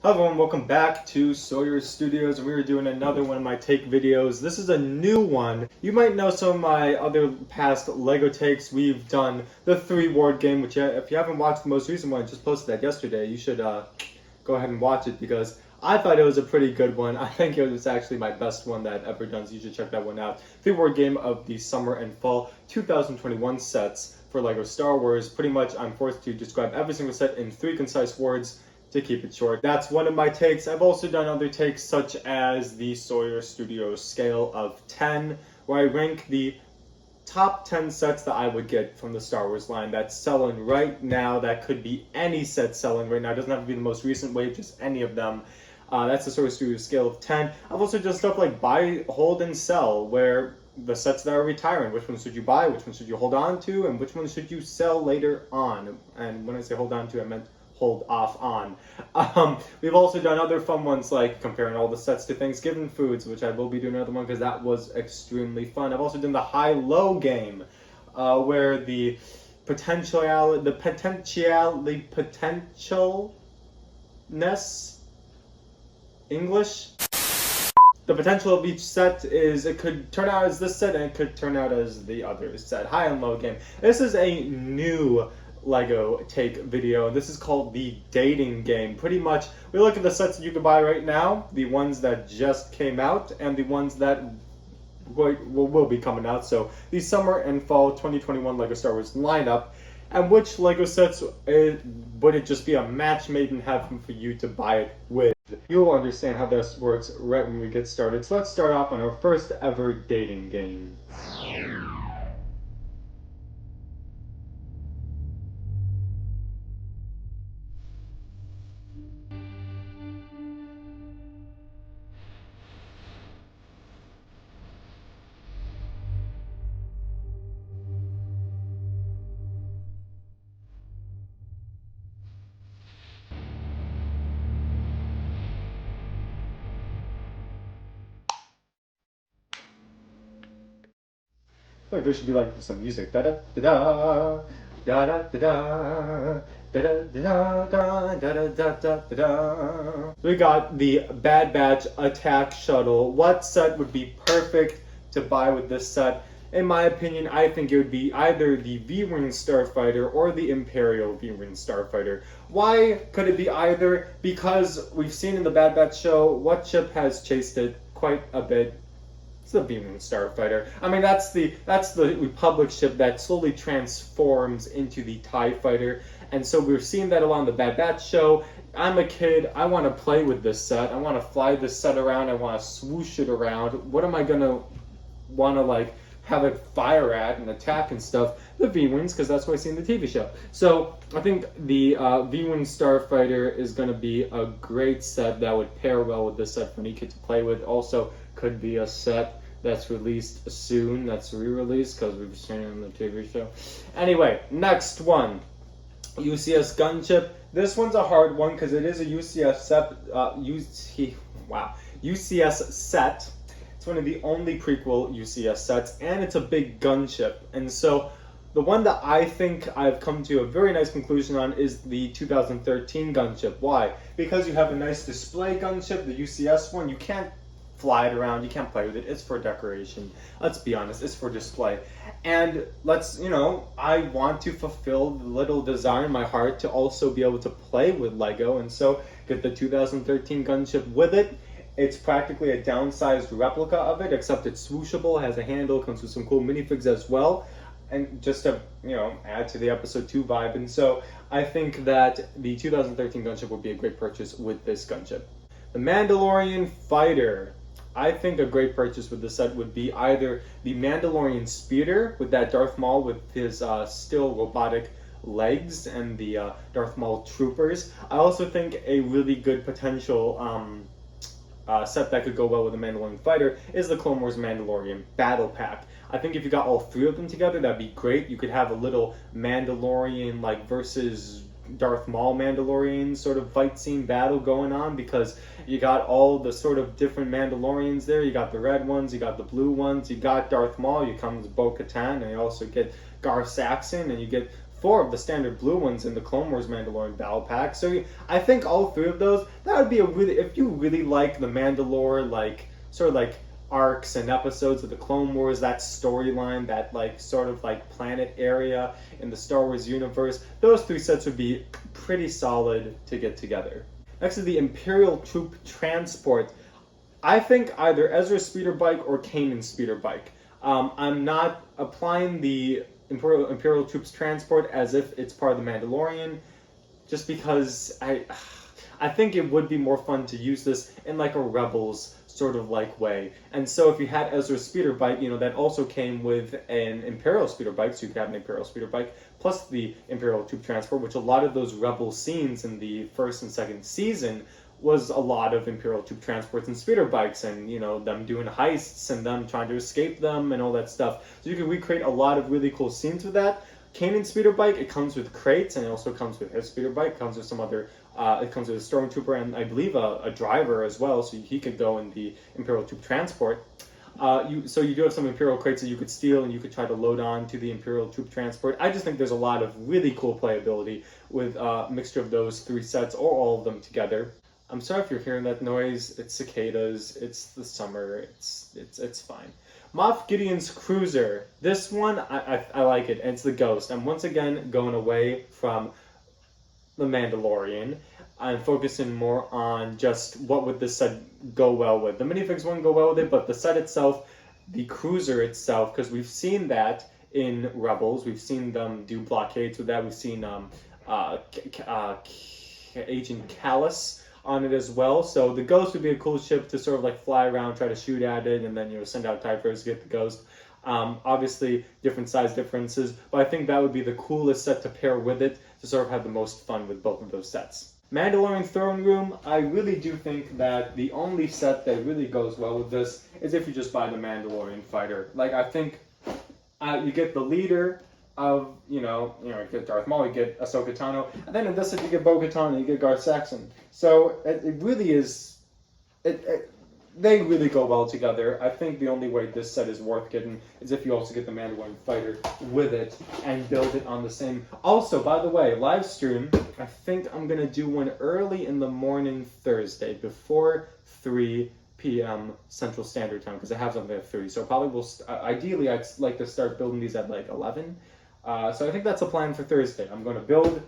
Hello everyone, welcome back to Sawyer Studios. We are doing another one of my take videos. This is a new one. You might know some of my other past LEGO takes. We've done the 3 word game, which if you haven't watched the most recent one, I just posted that yesterday. You should go ahead and watch it because I thought it was a pretty good one. I think it was actually my best one that I've ever done, so you should check that one out. 3 word game of the summer and fall 2021 sets for LEGO Star Wars. Pretty much I'm forced to describe every single set in 3 concise words to keep it short. That's one of my takes. I've also done other takes such as the Sawyer Studios scale of 10, where I rank the top 10 sets that I would get from the Star Wars line that's selling right now. That could be any set selling right now. It doesn't have to be the most recent wave, just any of them. That's the Sawyer Studios scale of 10. I've also done stuff like buy, hold, and sell, where the sets that are retiring, which ones should you buy, which ones should you hold on to, and which ones should you sell later on. And when I say hold on to, I meant hold off on. We've also done other fun ones like comparing all the sets to Thanksgiving foods, which I will be doing another one because that was extremely fun. I've also done the high-low game, where the potentialness, English? The potential of each set is it could turn out as this set and it could turn out as the other set. High and low game. This is a new LEGO take video. This is called the dating game. Pretty much, we look at the sets that you can buy right now, the ones that just came out, and the ones that will be coming out. So the summer and fall 2021 LEGO Star Wars lineup, and which LEGO sets would it just be a match made in heaven for you to buy it with. You'll understand how this works right when we get started. So let's start off on our first ever dating game. I feel like there should be like some music. Da da da da da da da da da da da da da da. We got the Bad Batch attack shuttle. What set would be perfect to buy with this set? In my opinion, I think it would be either the V-Wing Starfighter or the Imperial V-Wing Starfighter. Why could it be either? Because we've seen in the Bad Batch show what ship has chased it quite a bit. It's the V-Wing Starfighter. I mean, that's the Republic ship that slowly transforms into the TIE Fighter. And so we're seeing that along the Bad Batch show. I'm a kid. I want to play with this set. I want to fly this set around. I want to swoosh it around. What am I going to want to, like, have it fire at and attack and stuff? The V-Wings, because that's what I see in the TV show. So I think the V-Wing Starfighter is going to be a great set that would pair well with this set for any kid to play with. Also, could be a set that's released soon, that's re-released, because we've seen it in the TV show. Anyway, next one. UCS Gunship. This one's a hard one because it is a UCS set. UCS set. It's one of the only prequel UCS sets, and it's a big gunship. And so, the one that I think I've come to a very nice conclusion on is the 2013 gunship. Why? Because you have a nice display gunship, the UCS one. You can't fly it around, you can't play with it, it's for decoration. Let's be honest, it's for display. And I want to fulfill the little desire in my heart to also be able to play with LEGO, and so get the 2013 gunship with it. It's practically a downsized replica of it, except it's swooshable, has a handle, comes with some cool minifigs as well, and just to, add to the episode 2 vibe. And so I think that the 2013 gunship would be a great purchase with this gunship. The Mandalorian Fighter. I think a great purchase with this set would be either the Mandalorian Speeder with that Darth Maul with his still robotic legs and the Darth Maul troopers. I also think a really good potential set that could go well with the Mandalorian Fighter is the Clone Wars Mandalorian Battle Pack. I think if you got all 3 of them together, that'd be great. You could have a little Mandalorian versus Darth Maul Mandalorian sort of fight scene battle going on, because you got all the sort of different Mandalorians there. You got the red ones, you got the blue ones, you got Darth Maul, you come to Bo-Katan, and you also get Gar Saxon, and you get 4 of the standard blue ones in the Clone Wars Mandalorian Battle Pack. So I think all 3 of those, that would be a really, if you really like the Mandalore, like, sort of like arcs and episodes of the Clone Wars, that storyline, that like sort of like planet area in the Star Wars universe, those 3 sets would be pretty solid to get together. Next is the Imperial Troop Transport. I think either Ezra's speeder bike or Kanan's speeder bike. I'm not applying the Imperial Troops Transport as if it's part of the Mandalorian, just because I think it would be more fun to use this in like a Rebels sort of like way. And so if you had Ezra's speeder bike, that also came with an Imperial speeder bike, so you could have an Imperial speeder bike plus the Imperial Troop Transport, which a lot of those Rebel scenes in the first and second season was a lot of Imperial Troop Transports and speeder bikes, and them doing heists and them trying to escape them and all that stuff. So you can recreate a lot of really cool scenes with that. Kanan's speeder bike, it comes with crates, and it also comes with his speeder bike. It comes with some other, it comes with a stormtrooper and I believe a driver as well, so he could go in the Imperial Troop Transport. So you do have some Imperial crates that you could steal and you could try to load on to the Imperial Troop Transport. I just think there's a lot of really cool playability with a mixture of those 3 sets or all of them together. I'm sorry if you're hearing that noise. It's cicadas. It's the summer. It's fine. Moff Gideon's Cruiser. This one, I like it. And it's the Ghost. I'm once again going away from the Mandalorian. I'm focusing more on just what would this set go well with. The minifigs wouldn't go well with it, but the set itself, the Cruiser itself, because we've seen that in Rebels. We've seen them do blockades with that. We've seen Agent Callus on it as well. So the Ghost would be a cool ship to sort of like fly around, try to shoot at it, and then send out TIE fighters to get the Ghost. Obviously different size differences, but I think that would be the coolest set to pair with it to sort of have the most fun with both of those sets. Mandalorian Throne Room, I really do think that the only set that really goes well with this is if you just buy the Mandalorian Fighter. Like, I think you get the leader of, you get Darth Maul, you get Ahsoka Tano, and then in this set you get Bo-Katan, you get Garth Saxon. So it really is, they really go well together. I think the only way this set is worth getting is if you also get the Mandalorian Fighter with it and build it on the same. Also, by the way, live stream, I think I'm going to do one early in the morning Thursday before 3 p.m. Central Standard Time, because I have something at 3. So probably ideally I'd like to start building these at like 11. So I think that's a plan for Thursday. I'm going to build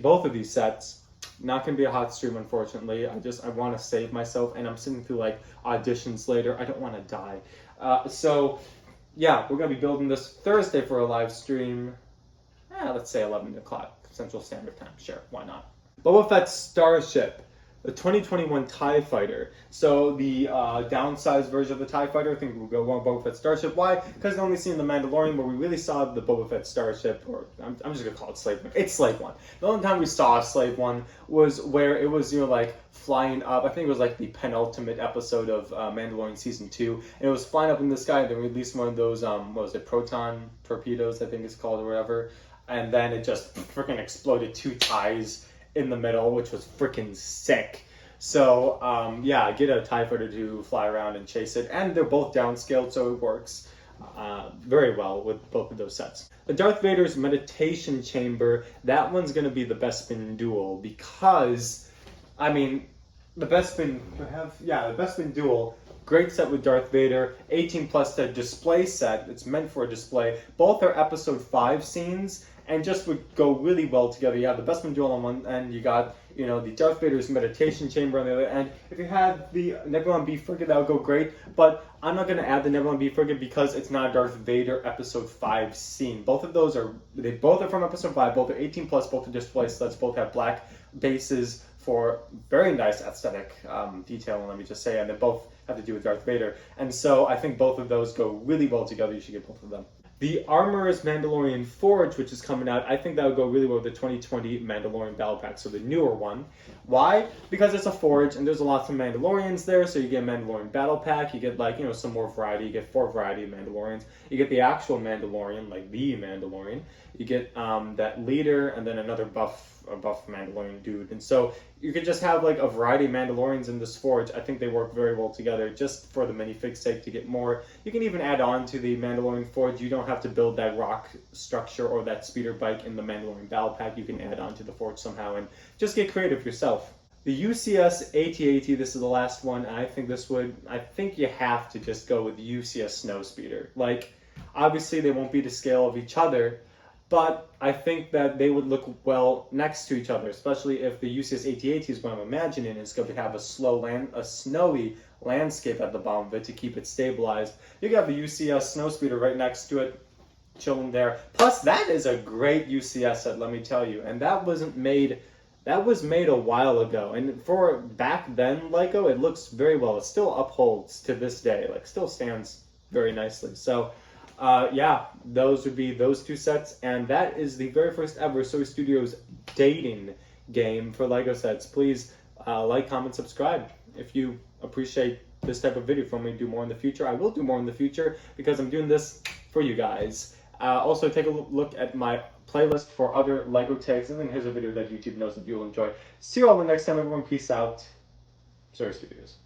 both of these sets. Not going to be a hot stream, unfortunately. I want to save myself, and I'm sitting through like auditions later. I don't want to die. So yeah, we're going to be building this Thursday for a live stream. Let's say 11 o'clock Central Standard Time. Sure, why not? Boba Fett Starship. The 2021 TIE Fighter. So the downsized version of the TIE Fighter, I think will go well with Boba Fett Starship. Why? Because I've only seen the Mandalorian where we really saw the Boba Fett Starship, or I'm just going to call it Slave One. It's Slave One. The only time we saw Slave One was where it was, like flying up. I think it was like the penultimate episode of Mandalorian Season 2. And it was flying up in the sky, and they released one of those, proton torpedoes, I think it's called, or whatever. And then it just freaking exploded 2 TIEs in the middle, which was freaking sick. So, get a TIE Fighter to fly around and chase it. And they're both downscaled, so it works very well with both of those sets. The Darth Vader's Meditation Chamber, that one's going to be the Bespin Duel, because, the Bespin Duel, great set with Darth Vader, 18 plus set display set, it's meant for a display. Both are episode 5 scenes, and just would go really well together. You have the Bespin Duel on one end, you got, the Darth Vader's Meditation Chamber on the other end. If you had the Nebulon B frigate, that would go great, but I'm not going to add the Nebulon B frigate because it's not a Darth Vader episode 5 scene. Both of those are from episode 5, both are 18 plus, both are display sets, both have black bases for very nice aesthetic detailing, let me just say, and they both have to do with Darth Vader. And so I think both of those go really well together. You should get both of them. The Armorer's Mandalorian Forge, which is coming out, I think that would go really well with the 2020 Mandalorian Battle Pack, so the newer one. Why? Because it's a Forge, and there's a lot of Mandalorians there, so you get a Mandalorian Battle Pack, you get, some more variety, you get 4 variety of Mandalorians, you get the actual Mandalorian, like the Mandalorian, you get that leader, and then another buff a buff Mandalorian dude. And so you could just have like a variety of Mandalorians in this Forge. I think they work very well together just for the minifig sake to get more. You can even add on to the Mandalorian Forge. You don't have to build that rock structure or that speeder bike in the Mandalorian Battle Pack. You can add on to the Forge somehow and just get creative yourself. The UCS AT-AT, this is the last one. I think you have to just go with UCS Snowspeeder. Like, obviously they won't be the scale of each other, but I think that they would look well next to each other, especially if the UCS AT-AT is what I'm imagining is going to have a snowy landscape at the bottom of it to keep it stabilized. You got the UCS Snowspeeder right next to it, chilling there. Plus, that is a great UCS set, let me tell you, and that was made a while ago, and for back then Lego, it looks very well. It still upholds to this day, like still stands very nicely. So yeah, those would be those two sets, and that is the very first ever Soy Studios dating game for Lego sets. Please like, comment, subscribe if you appreciate this type of video from me to do more in the future. I will do more in the future because I'm doing this for you guys. Also, take a look at my playlist for other Lego tags, and then here's a video that YouTube knows that you'll enjoy. See you all the next time, everyone. Peace out. Soy Studios.